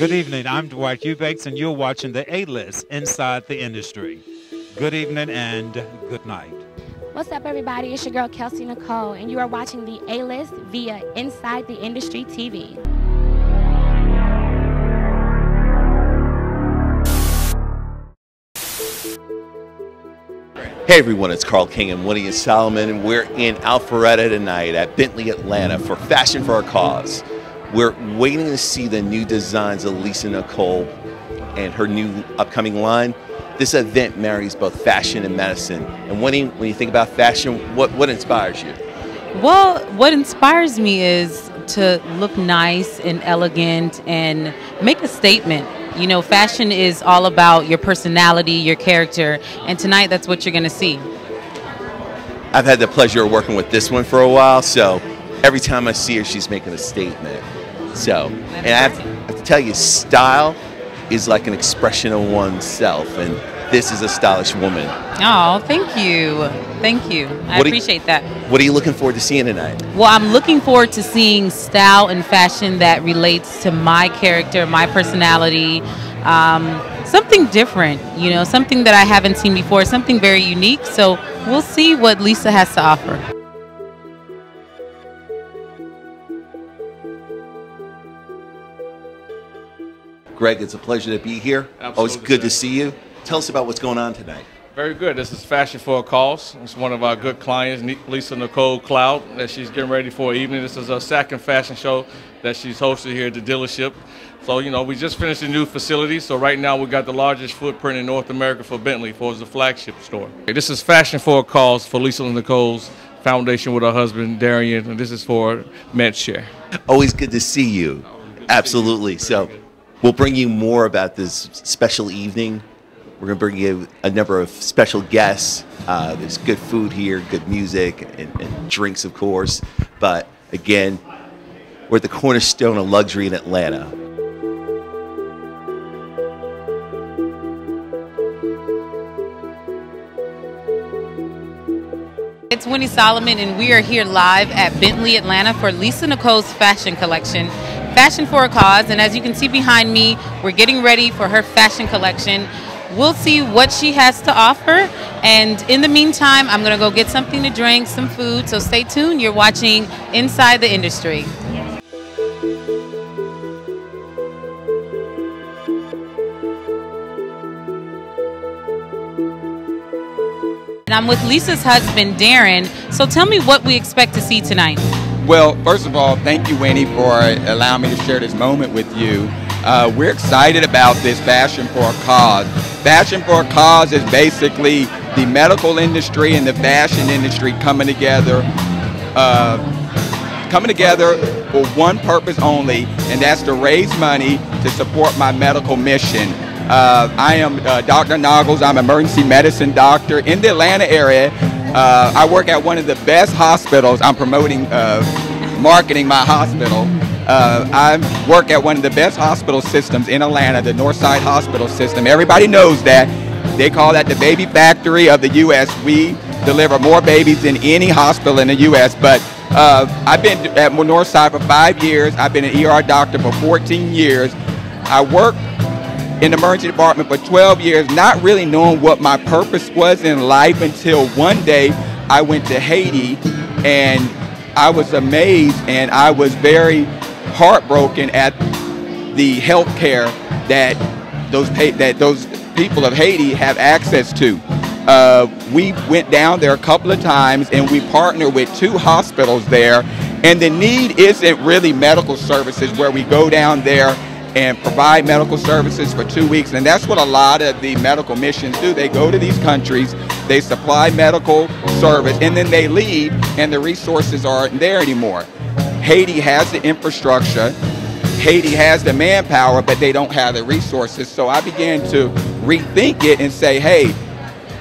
Good evening. I'm Dwight Eubanks, and you're watching the A-List Inside the Industry. Good evening and good night. What's up, everybody? It's your girl, Nicole, and you are watching the A-List via Inside the Industry TV. Hey everyone, it's Carl King and Woody and Solomon, and we're in Alpharetta tonight at Bentley, Atlanta for Fashion for a Cause. We're waiting to see the new designs of Lisa Nicole and her new upcoming line. This event marries both fashion and medicine. And when you think about fashion, what inspires you? Well, what inspires me is to look nice and elegant and make a statement. You know, fashion is all about your personality, your character, and tonight that's what you're going to see. I've had the pleasure of working with this one for a while, so every time I see her, she's making a statement. So, and I have to tell you, style is like an expression of oneself, and this is a stylish woman. Oh, thank you. Thank you. I appreciate that. What are you looking forward to seeing tonight? Well, I'm looking forward to seeing style and fashion that relates to my character, my personality, something different, you know, something that I haven't seen before, something very unique. So we'll see what Lisa has to offer. Greg, it's a pleasure to be here. Absolutely, always good sir. to see you. Tell us about what's going on tonight. Very good. This is Fashion for a Cause. It's one of our good clients, Lisa Nicole Cloud, that she's getting ready for evening. This is her second fashion show that she's hosted here at the dealership. So, you know, we just finished a new facility. So right now we got the largest footprint in North America for Bentley, for the flagship store. This is Fashion for a Cause for Lisa Nicole's foundation with her husband, Darian, and this is for MedShare. Always good to see you. Absolutely. So we'll bring you more about this special evening. We're going to bring you a number of special guests. There's good food here, good music, and drinks, of course. But again, we're at the cornerstone of luxury in Atlanta. It's Winnie Solomon, and we are here live at Bentley, Atlanta for Lisa Nicole's fashion collection, Fashion for a Cause. And as you can see behind me, we're getting ready for her fashion collection. We'll see what she has to offer, and in the meantime, I'm going to go get something to drink, some food, so stay tuned. You're watching Inside the Industry. And I'm with Lisa's husband, Darren, so tell me what we expect to see tonight. Well, first of all, thank you, Winnie, for allowing me to share this moment with you. We're excited about this Fashion for a Cause. Fashion for a Cause is basically the medical industry and the fashion industry coming together for one purpose only, and that's to raise money to support my medical mission. I am Dr. Noggles. I'm an emergency medicine doctor in the Atlanta area. I work at one of the best hospitals. I'm promoting, marketing my hospital. I work at one of the best hospital systems in Atlanta, the Northside Hospital System. Everybody knows that. They call that the baby factory of the U.S. We deliver more babies than any hospital in the U.S. But I've been at Northside for 5 years. I've been an ER doctor for 14 years. I worked in the emergency department for 12 years, not really knowing what my purpose was in life until one day I went to Haiti, and I was amazed and I was very heartbroken at the health care that those people of Haiti have access to. We went down there a couple of times, and we partnered with 2 hospitals there, and the need isn't really medical services where we go down there and provide medical services for 2 weeks, and that's what a lot of the medical missions do. They go to these countries, they supply medical service, and then they leave, and the resources aren't there anymore. Haiti has the infrastructure, Haiti has the manpower, but they don't have the resources. So I began to rethink it and say, hey,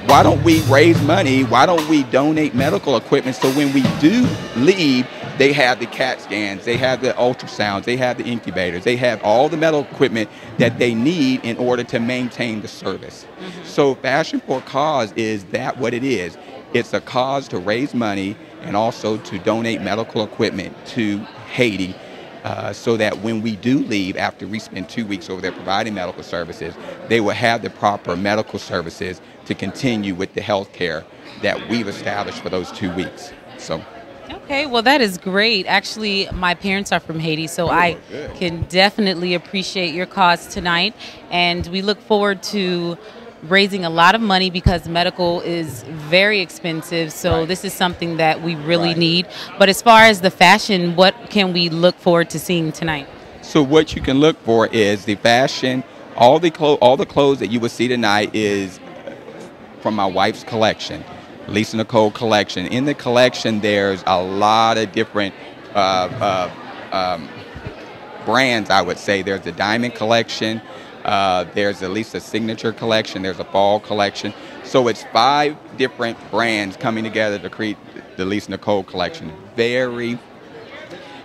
why don't we raise money? Why don't we donate medical equipment so when we do leave, they have the CAT scans, they have the ultrasounds, they have the incubators, they have all the medical equipment that they need in order to maintain the service. So Fashion for a Cause is that what it is. It's a cause to raise money and also to donate medical equipment to Haiti so that when we do leave, after we spend 2 weeks over there providing medical services, they will have the proper medical services to continue with the health care that we've established for those 2 weeks. So. Okay, well, that is great. Actually, my parents are from Haiti, so I can definitely appreciate your cause tonight. And we look forward to raising a lot of money because medical is very expensive. So this is something that we really need. But as far as the fashion, what can we look forward to seeing tonight? So what you can look for is the fashion. All the clothes that you will see tonight is from my wife's collection. Lisa Nicole collection. In the collection, there's a lot of different brands, I would say. There's the Diamond collection. There's at least a Signature collection. There's a Fall collection. So it's 5 different brands coming together to create the Lisa Nicole collection. It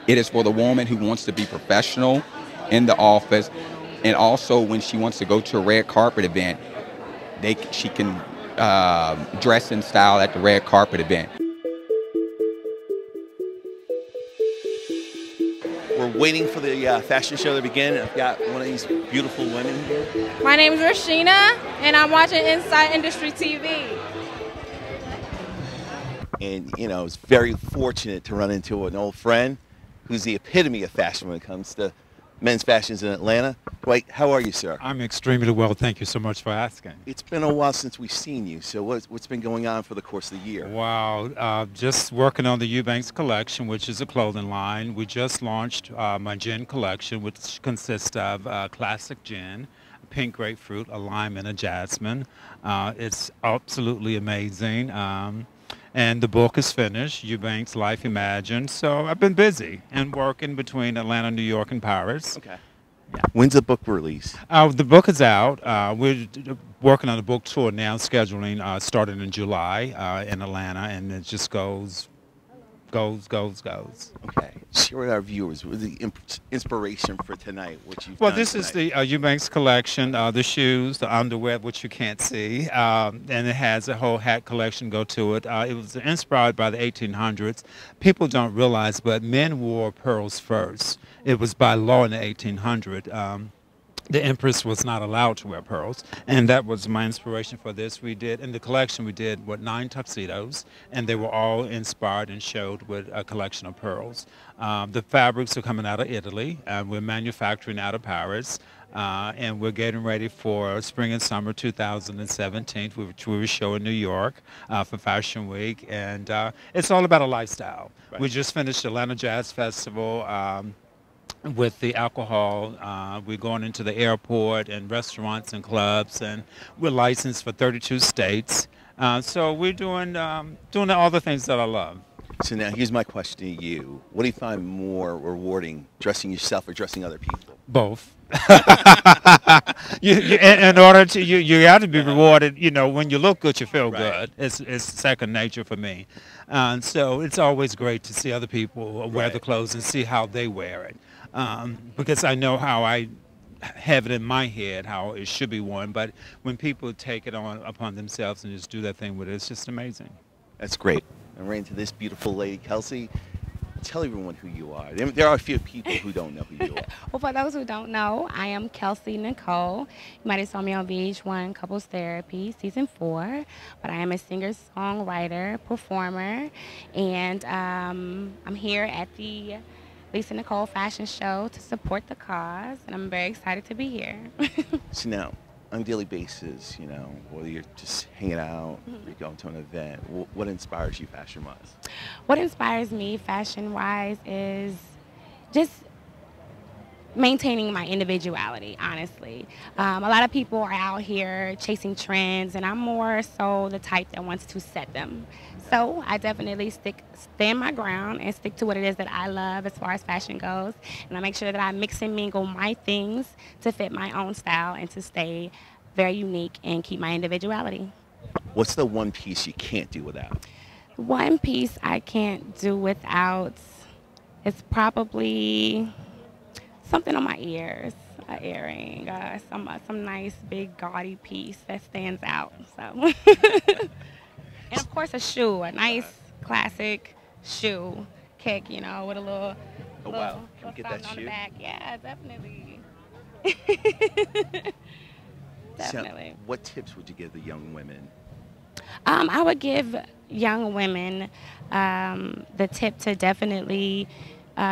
is for the woman who wants to be professional in the office, and also when she wants to go to a red carpet event, she can dress in style at the red carpet event. We're waiting for the fashion show to begin. I've got one of these beautiful women here. My name is Rashina, and I'm watching Inside Industry TV. And, you know, I was very fortunate to run into an old friend who's the epitome of fashion when it comes to men's fashions in Atlanta. Dwight, how are you, sir? I'm extremely well. Thank you so much for asking. It's been a while since we've seen you. So what's been going on for the course of the year? Wow. Just working on the Eubanks collection, which is a clothing line. We just launched my gin collection, which consists of classic gin, pink grapefruit, a lime, and a jasmine. It's absolutely amazing. And the book is finished, Eubanks Life Imagined. So I've been busy and working between Atlanta, New York, and Paris. Okay. Yeah. When's the book release? The book is out. We're working on a book tour now, scheduling starting in July in Atlanta, and it just goes. Okay. Share with our viewers what the inspiration for tonight, what you've Well, done this tonight. is the Eubanks collection, the shoes, the underwear, which you can't see, and it has a whole hat collection go to it. It was inspired by the 1800s. People don't realize, but men wore pearls first. It was by law in the 1800s. The Empress was not allowed to wear pearls, and that was my inspiration for this. We did, in the collection, we did, 9 tuxedos, and they were all inspired and showed with a collection of pearls. The fabrics are coming out of Italy, and we're manufacturing out of Paris, and we're getting ready for spring and summer 2017, which we will show in New York for Fashion Week, and it's all about a lifestyle. Right. We just finished the Atlanta Jazz Festival, with the alcohol. We're going into the airport and restaurants and clubs, and we're licensed for 32 states. So we're doing all the things that I love. So now here's my question to you. What do you find more rewarding, dressing yourself or dressing other people? Both. In order to, you got to be rewarded, you know, when you look good, you feel good. It's second nature for me. So it's always great to see other people wear the clothes and see how they wear it. Because I know how I have it in my head, how it should be worn, but when people take it on upon themselves and just do that thing with it, it's just amazing. That's great. I ran into this beautiful lady, Kelsey. Tell everyone who you are. There are a few people who don't know who you are. Well, for those who don't know, I am Kelsey Nicole. You might have saw me on VH1 Couples Therapy, Season 4. But I am a singer-songwriter, performer, and I'm here at the Lisa Nicole Fashion Show to support the cause, and I'm very excited to be here. So now, on a daily basis, you know, whether you're just hanging out, or you're going to an event, what inspires you fashion-wise? What inspires me fashion-wise is just maintaining my individuality, honestly. A lot of people are out here chasing trends, and I'm more so the type that wants to set them. So I definitely stand my ground and stick to what it is that I love as far as fashion goes. And I make sure that I mix and mingle my things to fit my own style and to stay very unique and keep my individuality. What's the one piece you can't do without? One piece I can't do without is probably something on my ears, an earring, some nice big gaudy piece that stands out. So. And of course a shoe, a nice classic shoe, kick, you know, with a little Oh, wow. Can we get that on the shoe? back. Yeah, definitely. Definitely. So, what tips would you give the young women? I would give young women the tip to definitely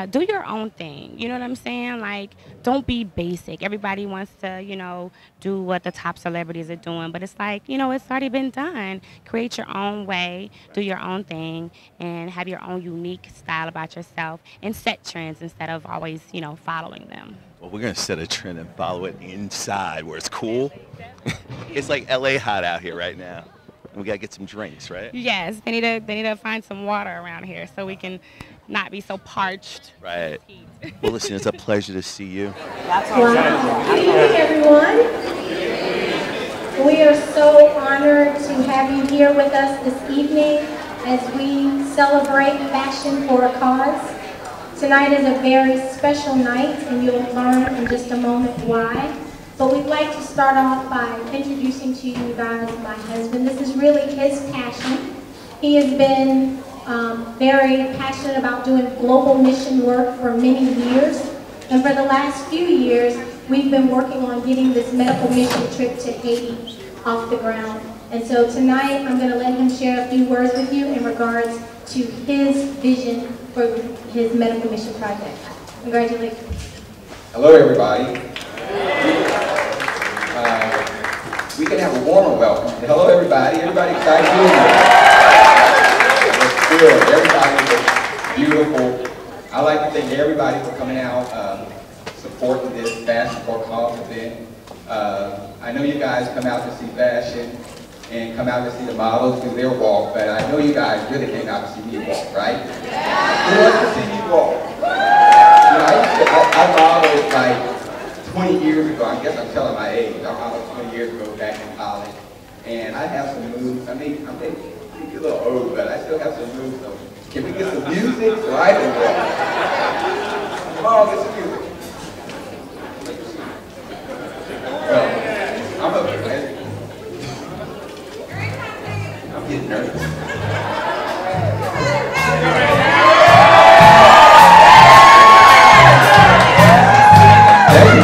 do your own thing. You know what I'm saying? Like, don't be basic. Everybody wants to, do what the top celebrities are doing, but it's like, it's already been done. Create your own way, do your own thing, and have your own unique style about yourself, and set trends instead of always, following them. Well, we're going to set a trend and follow it inside where it's cool. It's like LA hot out here right now. And we got to get some drinks, right? Yes, they need to find some water around here so we can not be so parched. Right. Well, listen, it's a pleasure to see you. Wow. Good evening, everyone. We are so honored to have you here with us this evening as we celebrate Fashion for a Cause. Tonight is a very special night, and you'll learn in just a moment why. But we'd like to start off by introducing to you guys my husband. This is really his passion. He has been very passionate about doing global mission work for many years. And for the last few years, we've been working on getting this medical mission trip to Haiti off the ground. And so tonight, I'm going to let him share a few words with you in regards to his vision for his medical mission project. Congratulations. Hello, everybody. We can have a warmer welcome. Hello, everybody. Everybody excited to be here? It's good. Everybody is beautiful. I'd like to thank everybody for coming out, supporting this Fashion for a Cause event. I know you guys come out to see fashion and come out to see the models do their walk, but I know you guys really came out to see me walk, right? Who wants to see me walk? You know, I modeled like 20 years ago. I guess I'm telling my age. I modeled 20 years ago back in college, and I have some moves. I mean, I'm maybe a little old, but I still have some moves. So can we get some music so I can walk? Come on, get some music. Well, I'm getting nervous.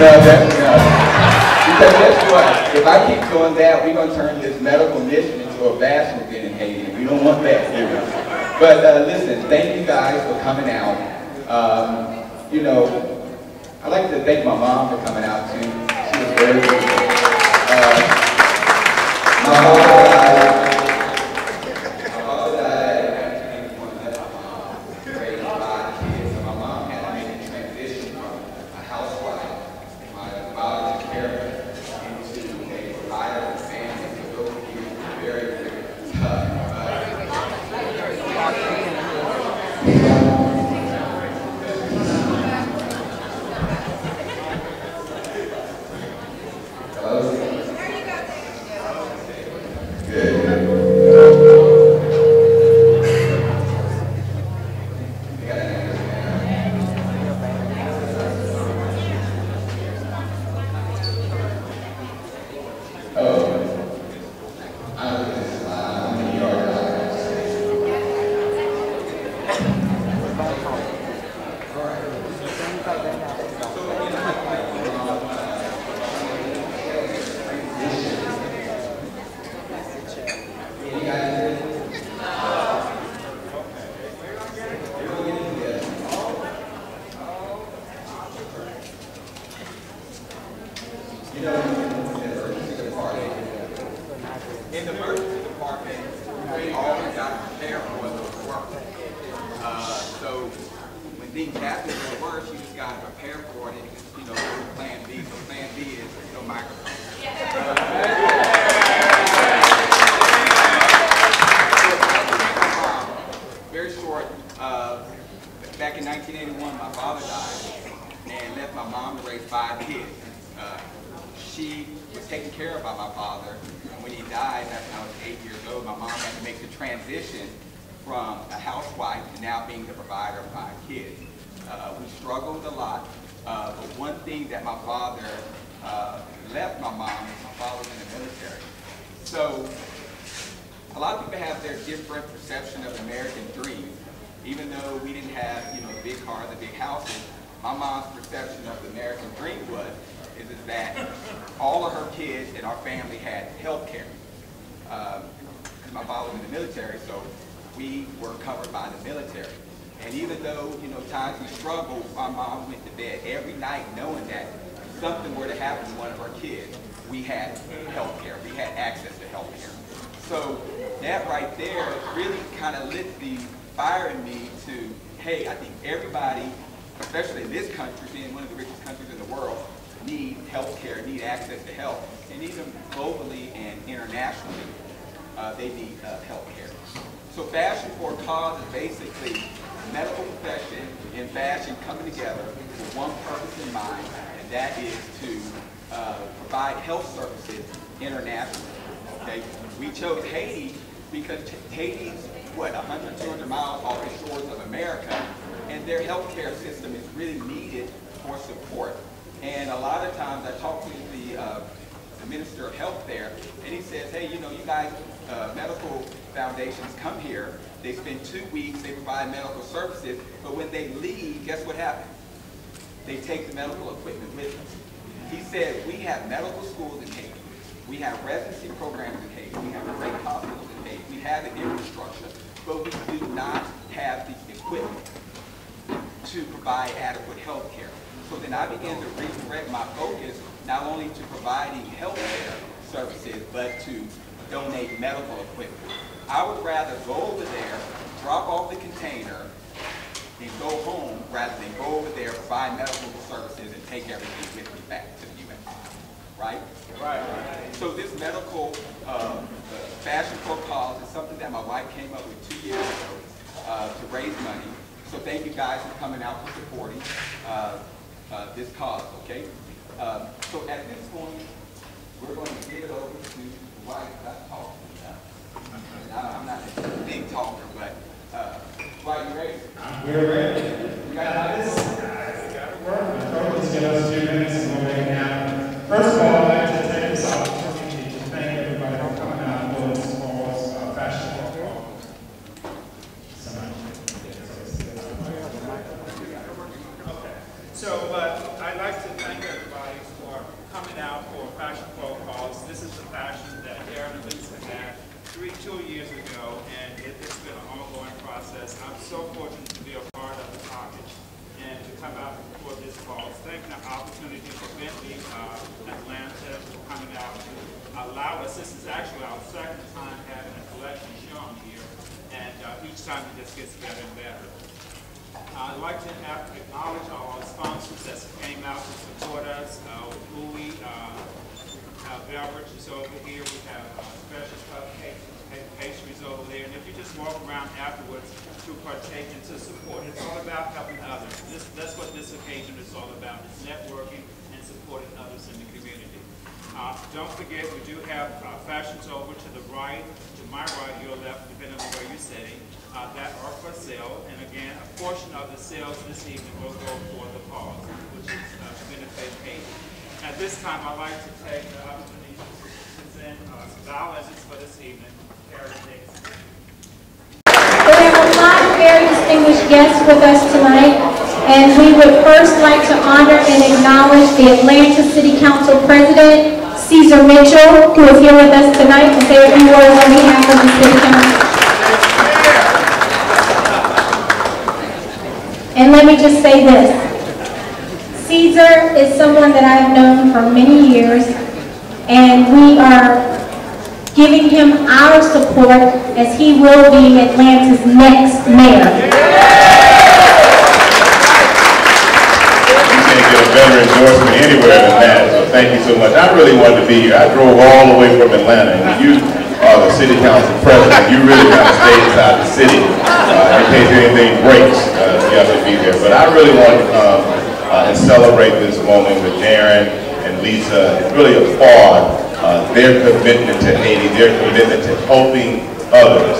That's enough. Because guess what? If I keep doing that, we're going to turn this medical mission into a fashion event in Haiti. We don't want that, do we? But listen, thank you guys for coming out. You know, I'd like to thank my mom for coming out too. She was very good. My father died. My father died at 21 left my mom. Raised 5 kids. So my mom had to make a transition from a housewife. My father took care of her into a provider of family. So those of you very, very tough. In the emergency department, we always got to prepare for those work. So when things happen at work, you just got to prepare for it and, you know, go to plan B. So plan B is no microphone. Very short, back in 1981, my father died and left my mom to raise 5 kids. She was taken care of by my father. When he died, back when I was 8 years old, my mom had to make the transition from a housewife to now being the provider of 5 kids. We struggled a lot, but one thing that my father left my mom is my father was in the military. So a lot of people have their different perception of the American dream. Even though we didn't have, you know, the big cars, the big houses, my mom's perception of the American dream is that all of her kids in our family had health care. Because my father was in the military, so we were covered by the military. And even though, you know, times we struggled, our mom went to bed every night knowing that if something were to happen to one of our kids, we had health care. We had access to health care. So that right there really kind of lit the fire in me to, hey, I think everybody, especially in this country, being one of the richest countries in the world, need health care, need access to health. And even globally and internationally, they need health care. So Fashion for a Cause is basically medical profession and fashion coming together with one purpose in mind, and that is to provide health services internationally. Okay? We chose Haiti because Haiti's, what, 100, 200 miles off the shores of America, and their healthcare system is really needed for support. And a lot of times I talk to the Minister of Health there, and he says, hey, you know, you guys, medical foundations come here, they spend 2 weeks, they provide medical services, but when they leave, guess what happens? They take the medical equipment with them. He said, we have medical schools in Haiti, we have residency programs in Haiti, we have great hospitals in Haiti, we have the infrastructure, but we do not have the equipment to provide adequate health care. So then I began to redirect my focus not only to providing health care services, but to donate medical equipment. I would rather go over there, drop off the container, and go home rather than go over there, provide medical services, and take everything with me back to the U.S. Right? Right. So this medical Fashion for a Cause is something that my wife came up with 2 years ago to raise money. So thank you guys for coming out for supporting this cause, okay? So at this point, we're going to give it over to the wife that's talking. I'm not a big talker, but Dwight, you ready? We're ready. You got this? Got to work. Just give us 2 minutes and we'll make it happen. First of all, I'd like to take this opportunity to thank everybody for coming out for this cause, Fashion for a Cause. So, I'd like to thank everybody for coming out for Fashion for a Cause. This is the fashion that Darren and Lisa had 2 years ago, and it's been an ongoing process. I'm so fortunate to be a part of the package and to come out for this cause. Thank the opportunity for Bentley, Atlanta, for coming out to allow us. This is actually our second time having a collection shown here, and each time it just gets better and better. I'd like to acknowledge our sponsors that came out to support us. Louis, Beverage is over here. We have special cupcakes, pastries over there. And if you just walk around afterwards to partake and to support, it's all about helping others. That's what this occasion is all about. It's networking and supporting others in the community. Don't forget, we do have fashions over to the right, to my right, your left, depending on where you're sitting, that are for sale. And again, a portion of the sales this evening will go for the cause, which is to benefit Haiti. At this time, I'd like to take the opportunity to present our legends for this evening, Karen Dixon. We have a lot of very distinguished guests with us tonight, and we would first like to honor and acknowledge the Atlanta City Council President, Caesar Mitchell, who is here with us tonight, and say a few words on behalf of the City Council. And let me just say this. Caesar is someone that I've known for many years, and we are giving him our support as he will be Atlanta's next mayor. You can't get a better endorsement anywhere than that, so thank you so much. I really wanted to be here. I drove all the way from Atlanta, and when you are the city council president, you really got to stay inside the city in case anything breaks. You have to be there. But I really want to come and celebrate this moment with Darren and Lisa, and really applaud their commitment to Haiti, their commitment to helping others.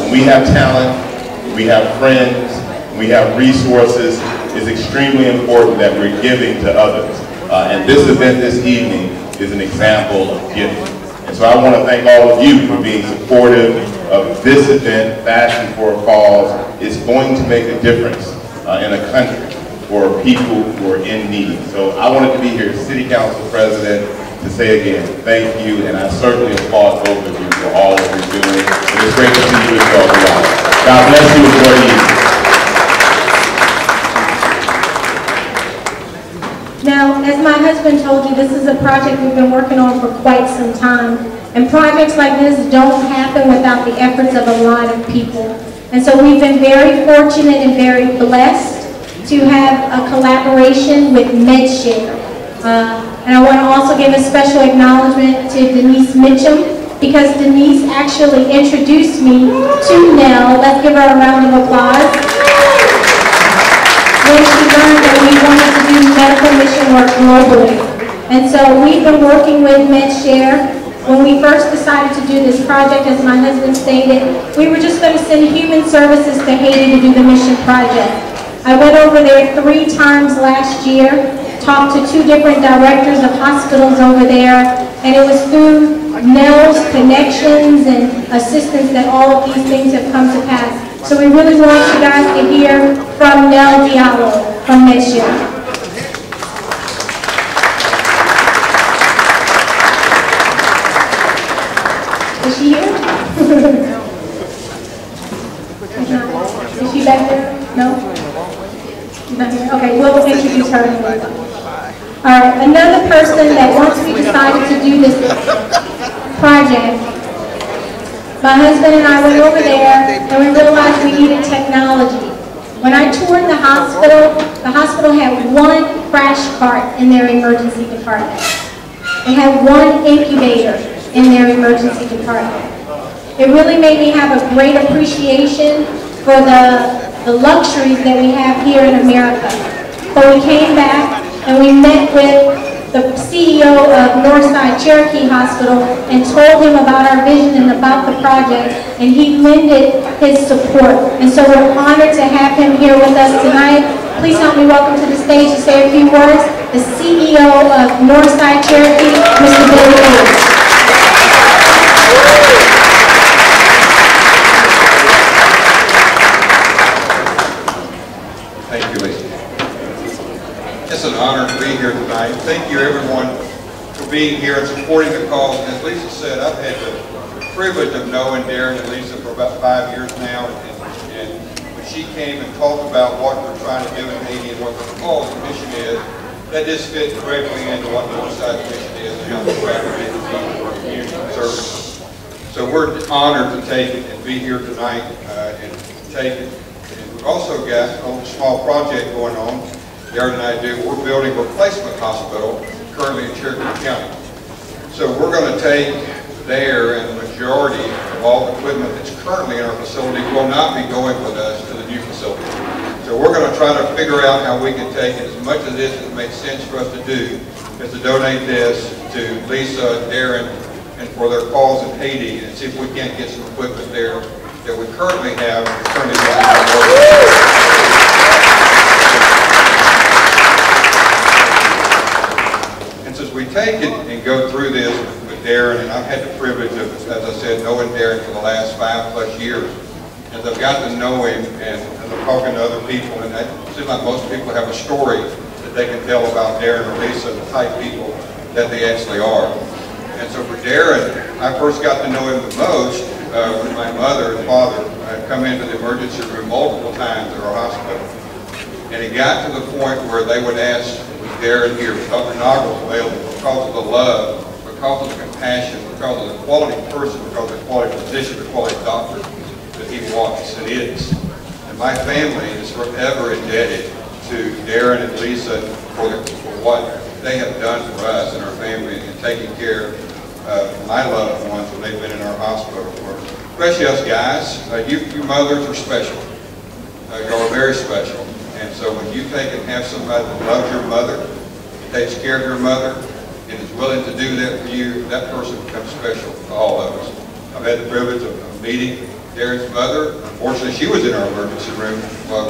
When we have talent, we have friends, we have resources, it's extremely important that we're giving to others. And this event this evening is an example of giving. And so I want to thank all of you for being supportive of this event, Fashion for a Cause. It's going to make a difference in a country for people who are in need. So I wanted to be here as City Council President to say again, thank you, and I certainly applaud both of you for all that you're doing. And it's great to see you as well throughout. God bless you. Enjoy the evening. Now, as my husband told you, this is a project we've been working on for quite some time. And projects like this don't happen without the efforts of a lot of people. And so we've been very fortunate and very blessed to have a collaboration with MedShare. And I want to also give a special acknowledgement to Denise Mitchum, because Denise actually introduced me to Nell. Let's give her a round of applause. When she learned that we wanted to do medical mission work globally. And so we've been working with MedShare. When we first decided to do this project, as my husband stated, we were just going to send human services to Haiti to do the mission project. I went over there 3 times last year, talked to 2 different directors of hospitals over there, and it was through Nell's connections and assistance that all of these things have come to pass. So we really want you guys to hear from Nell Diallo from MedShare. Is she here? Is she back there? No? She's not here? Okay, we'll introduce her in a minute. All right, another person that once we decided to do this project, my husband and I went over there and we realized we needed technology. When I toured the hospital had 1 crash cart in their emergency department. They had 1 incubator in their emergency department. It really made me have a great appreciation for the luxuries that we have here in America. So we came back and we met with the CEO of Northside Cherokee Hospital and told him about our vision and about the project, and he lended his support. And so we're honored to have him here with us tonight. Please help me welcome to the stage to say a few words, the CEO of Northside Cherokee, Mr. Bentley. Thank you, Lisa. It's an honor to be here tonight. Thank you, everyone, for being here and supporting the cause. And as Lisa said, I've had the privilege of knowing Darren and Lisa for about 5 years now. And when she came and talked about what we're trying to do in Haiti and what the cause and mission is, that just fits directly into what the Northside mission is and how we're trying to do for community service. So we're honored to take it and be here tonight and take it. And we've also got a small project going on. Darren and I do. We're building a replacement hospital currently in Cherokee County. So we're going to take there, and the majority of all the equipment that's currently in our facility will not be going with us to the new facility. So we're going to try to figure out how we can take it, as much of this as makes sense for us to do, is to donate this to Lisa and Darren and for their cause in Haiti, and see if we can't get some equipment there that we currently have. As we take it and go through this with Darren, and I've had the privilege of, as I said, knowing Darren for the last 5+ years. As I've gotten to know him and I'm talking to other people, and it seems like most people have a story that they can tell about Darren or Lisa, the type people that they actually are. And so for Darren, I first got to know him the most when my mother and father had come into the emergency room multiple times at our hospital. And it got to the point where they would ask, Darren here, Dr. Noggles available, because of the love, because of the compassion, because of the quality person, because of the quality physician, the quality doctor that he was and is. And my family is forever indebted to Darren and Lisa for what they have done for us and our family in taking care of my loved ones when they've been in our hospital. Especially us guys, you mothers are special. You're very special. And so when you think and have somebody that loves your mother, takes care of your mother, and is willing to do that for you, that person becomes special to all of us. I've had the privilege of meeting Darren's mother. Unfortunately, she was in our emergency room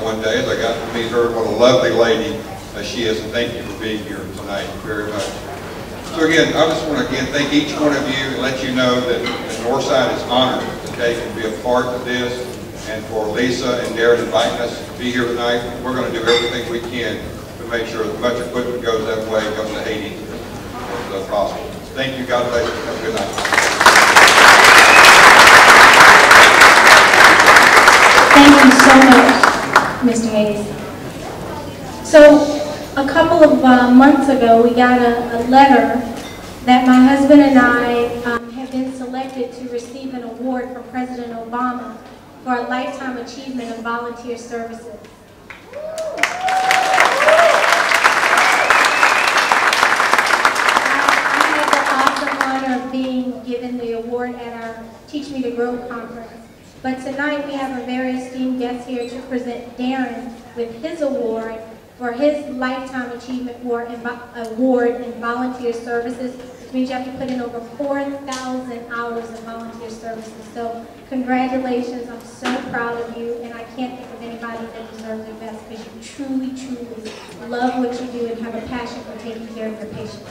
one day as I got to meet her. What a lovely lady she is, and thank you for being here tonight very much. So again, I just want to again thank each one of you and let you know that Northside is honored that they can be a part of this, and for Lisa and Darren inviting us to be here tonight. We're going to do everything we can to make sure as much equipment goes that way, goes to Haiti as possible. Thank you. God bless you. Have a good night. Thank you so much, Mr. Hayes. So, a couple of months ago, we got a letter that my husband and I have been selected to receive an award from President Obama for a Lifetime Achievement of Volunteer Services. I had the awesome honor of being given the award at our Teach Me to Grow conference. But tonight we have a very esteemed guest here to present Darren with his award for his Lifetime Achievement Award in Volunteer Services, which means you have to put in over 4,000 hours of volunteer services. So congratulations, I'm so proud of you, and I can't think of anybody that deserves it best, because you truly, truly love what you do and have a passion for taking care of your patients.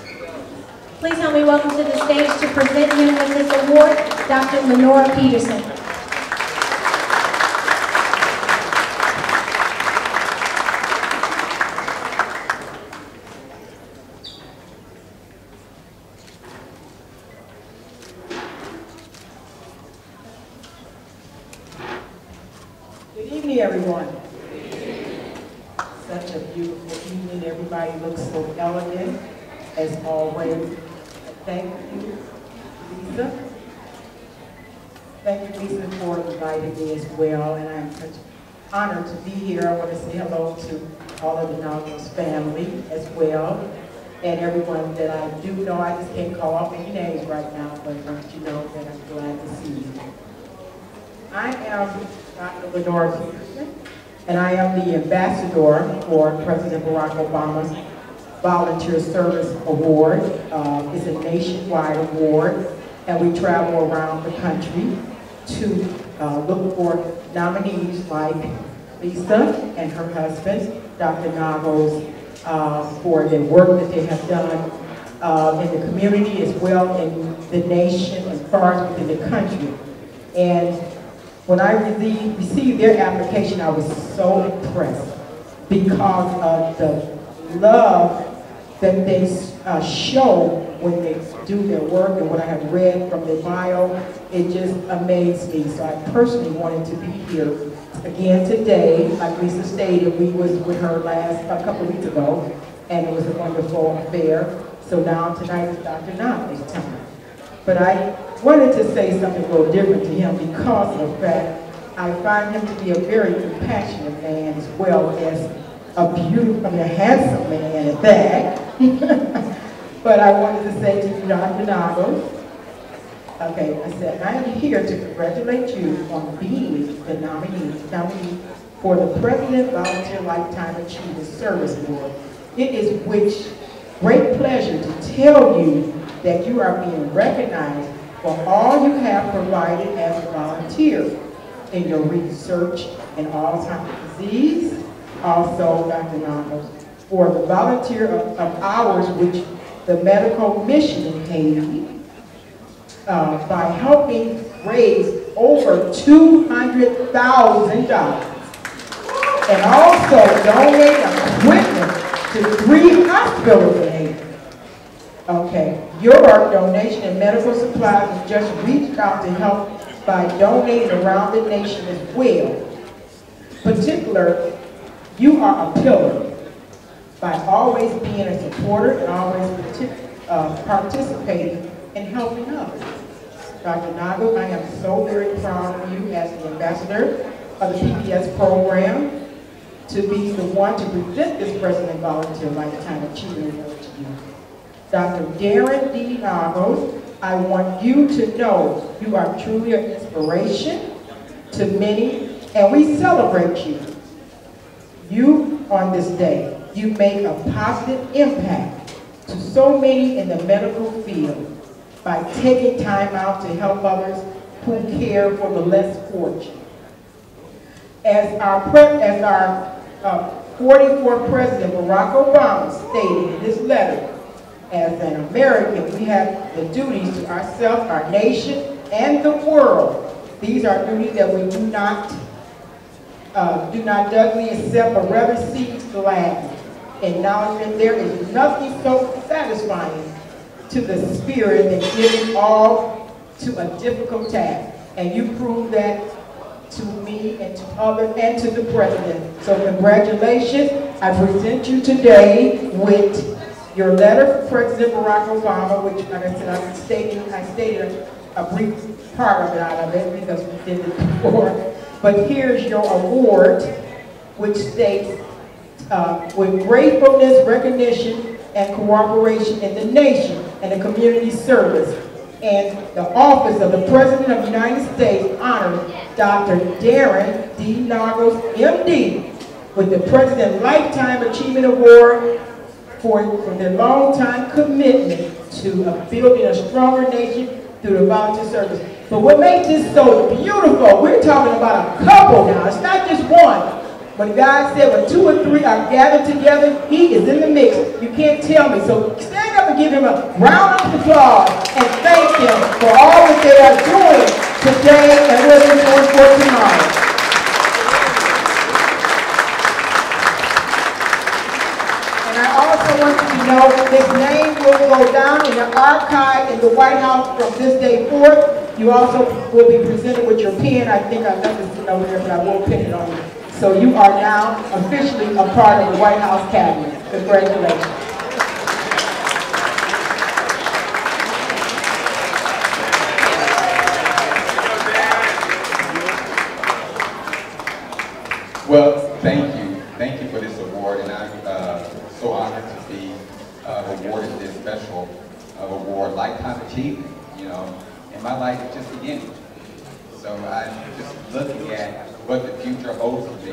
Please help me welcome to the stage to present him with this award, Dr. Lenora Peterson. Everyone. Such a beautiful evening. Everybody looks so elegant as always. Thank you, Lisa. Thank you, Lisa, for inviting me as well. And I'm such honored to be here. I want to say hello to all of the Nagos family as well. And everyone that I do know. I just can't call off any names right now, but I want you to know that I'm glad to see you. I am Dr. Renard, and I am the ambassador for President Barack Obama's Volunteer Service Award. It's a nationwide award, and we travel around the country to look for nominees like Lisa and her husband, Dr. Nagos, for the work that they have done in the community as well in the nation and far as within the country. And when I received their application, I was so impressed because of the love that they show when they do their work, and what I have read from their bio, it just amazed me. So I personally wanted to be here again today. Like Lisa stated, we was with her a couple of weeks ago, and it was a wonderful affair. So now tonight is Dr. Nagos' time. But I wanted to say something a little different to him because of the fact I find him to be a very compassionate man as well as a beautiful, a handsome man at that. But I wanted to say to you, Dr. Nagos, okay, I said, I am here to congratulate you on being the nominee for the President Volunteer Lifetime Achievement Service Award. It is with great pleasure to tell you that you are being recognized for all you have provided as a volunteer in your research in Alzheimer's disease. Also, Dr. Nagos, for the volunteer of hours which the medical mission in Haiti by helping raise over $200,000 and also donate equipment to 3 hospitals in Haiti. Okay, your donation in medical supplies has just reached out to help by donating around the nation as well. Particular, you are a pillar by always being a supporter and always participating in helping others. Dr. Nagos, I am so very proud of you as the ambassador of the PBS program to be the one to present this President Volunteer Lifetime Achievement Award to you. Dr. Darren D. Nagos, I want you to know you are truly an inspiration to many, and we celebrate you. You, on this day, you make a positive impact to so many in the medical field by taking time out to help others who care for the less fortunate. As our 44th President Barack Obama stated in his letter, as an American, we have the duties to ourselves, our nation, and the world. These are duties that we do not doubly accept, but rather seek gladly. Acknowledgement there is nothing so satisfying to the spirit than giving all to a difficult task. And you prove that to me and to others and to the president. So congratulations. I present you today with your letter for President Barack Obama, which, like I said, I stated a brief part of it out of it because we did it before. But here's your award, which states, with gratefulness, recognition, and cooperation in the nation and the community service, and the office of the President of the United States honors Dr. Darren D. Noggles, MD, with the President Lifetime Achievement Award for their long-time commitment to building a stronger nation through the volunteer service. But what makes this so beautiful, we're talking about a couple now. It's not just one. When God said when 2 or 3 are gathered together, he is in the mix. You can't tell me. So stand up and give him a round of applause and thank him for all that they are doing today and what they're doing for tomorrow. And I also want you to know his name will go down in the archive in the White House from this day forth. You also will be presented with your pen. I think I left this over there, but I won't pin it on you. So you are now officially a part of the White House cabinet. Congratulations. Well, thank you. Thank you for this award, and I'm so honored to be awarded this special award, Lifetime Achievement. You know, and my life is just beginning. So I'm just looking at what the future holds for me.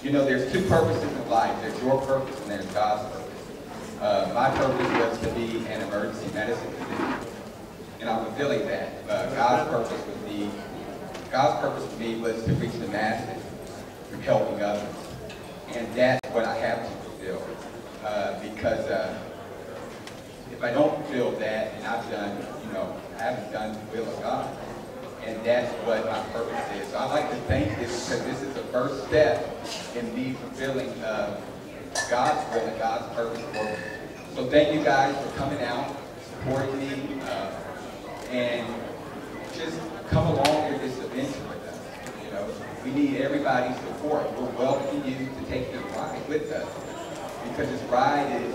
You know, there's 2 purposes in life. There's your purpose and there's God's purpose. My purpose was to be an emergency medicine physician, and I'm fulfilling that. God's purpose for me was to reach the masses through helping others, and that's what I have to fulfill. Because if I don't fulfill that, and I've done, you know, I haven't done the will of God. And that's what my purpose is. So I'd like to thank this because this is the first step in me fulfilling God's will and God's purpose for me. So thank you guys for coming out, supporting me, and just come along with this adventure with us. You know, we need everybody's support. We're welcoming you to take this ride with us because this ride is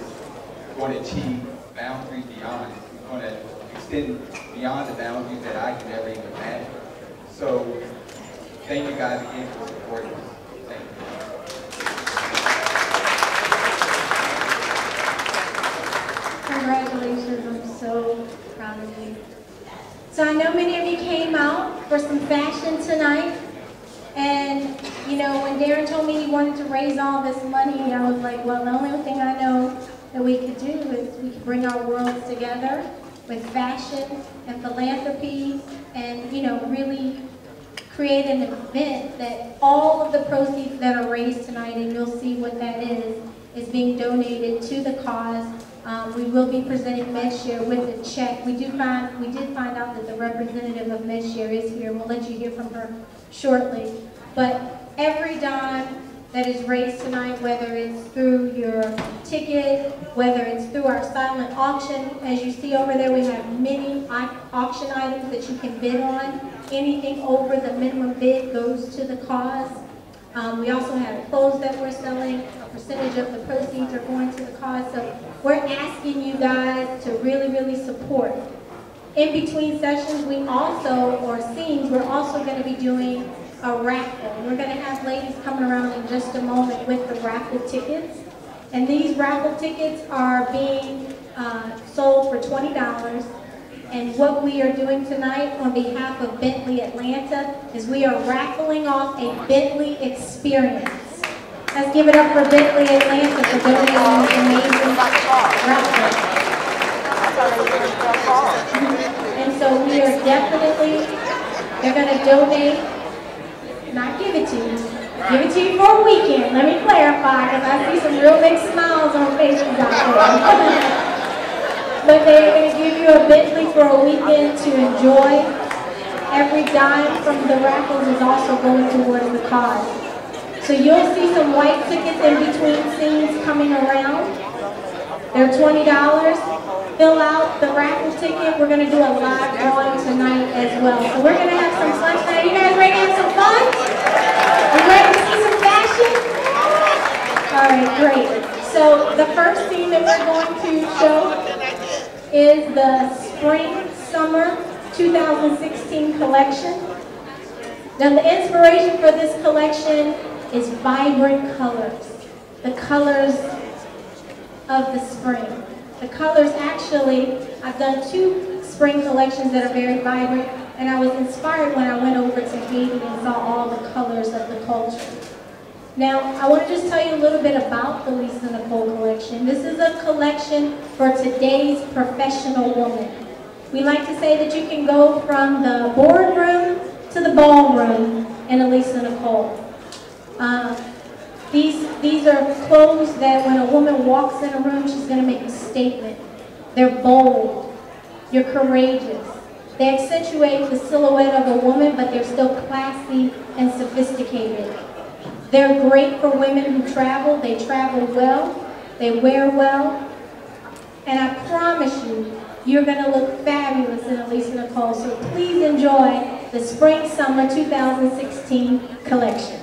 going to achieve boundaries beyond. It's going to extend beyond the boundaries that I can never even imagine. So, thank you guys again for supporting us. Thank you. Congratulations, I'm so proud of you. So I know many of you came out for some fashion tonight. And, you know, when Darren told me he wanted to raise all this money, I was like, well, the only thing I know that we could do is we could bring our worlds together with fashion and philanthropy and, you know, really create an event that all of the proceeds that are raised tonight, and you'll see what that is being donated to the cause. We will be presenting MedShare with a check. We did find out that the representative of MedShare is here. We'll let you hear from her shortly. But every dime that is raised tonight, whether it's through your ticket, whether it's through our silent auction. As you see over there, we have many auction items that you can bid on. Anything over the minimum bid goes to the cause. We also have clothes that we're selling. A percentage of the proceeds are going to the cause. So we're asking you guys to really, really support. In between sessions, we also, or scenes, we're also going to be doing a raffle. We're going to have ladies coming around in just a moment with the raffle tickets. And these raffle tickets are being sold for $20. And what we are doing tonight on behalf of Bentley Atlanta is we are raffling off a Bentley experience. Let's give it up for Bentley Atlanta for donating this amazing raffle. And so we are definitely, they're going to donate, not give it to you for a weekend. Let me clarify, because I see some real big smiles on faces out there. But they're going to give you a Bentley for a weekend to enjoy. Every dime from the raffles is also going towards the cause. So you'll see some white tickets in between scenes coming around. They're $20. Fill out the raffle ticket. We're going to do a live drawing tonight as well. So we're going to have some fun tonight. You guys ready to have some fun? You ready to see some fashion? All right, great. So the first theme that we're going to show is the Spring-Summer 2016 collection. Now the inspiration for this collection is vibrant colors. The colors of the spring. The colors actually, I've done 2 spring collections that are very vibrant, and I was inspired when I went over to Haiti and saw all the colors of the culture. Now, I want to just tell you a little bit about the Lisa Nicole collection. This is a collection for today's professional woman. We like to say that you can go from the boardroom to the ballroom in a Lisa Nicole. These are clothes that when a woman walks in a room, she's going to make a statement. They're bold. You're courageous. They accentuate the silhouette of a woman, but they're still classy and sophisticated. They're great for women who travel. They travel well. They wear well. And I promise you, you're going to look fabulous in a Lisa Nicole. So please enjoy the Spring-Summer 2016 collection.